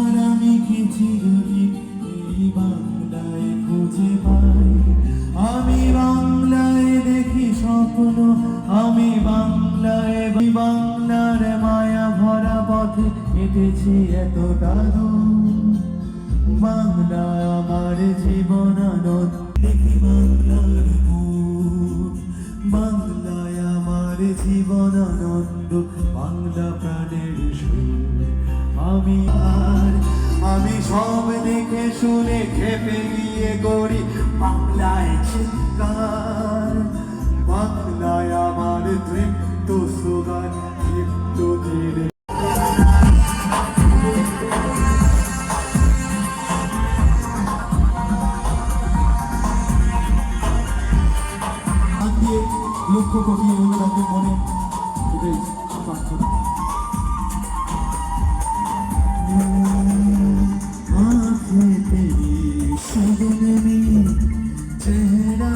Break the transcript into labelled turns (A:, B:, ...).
A: আর আমি কি চিরদিন এই বাংলায় খুঁজে পাই? আমি বাংলায় দেখি স্বপ্ন, আমি বাংলায় বাংলার মায়া ভরা পথে হেঁটেছি এতটা দূর। বাংলা আমার জীবন আনন্দ, দেখি বাংলার বুক। বাংলায় আমার জীবন আনন্দ, বাংলা প্রাণের সুর। আমি সব দেখে শুনে খেপে গিয়ে গড়ি বাংলায় চিৎকার। বাংলায় আমার তৃপ্ত সুগান, তৃপ্ত ধীরে। লক্ষ কোটি অনুরাগের মনে এটাই প্রার্থনা। চেহারা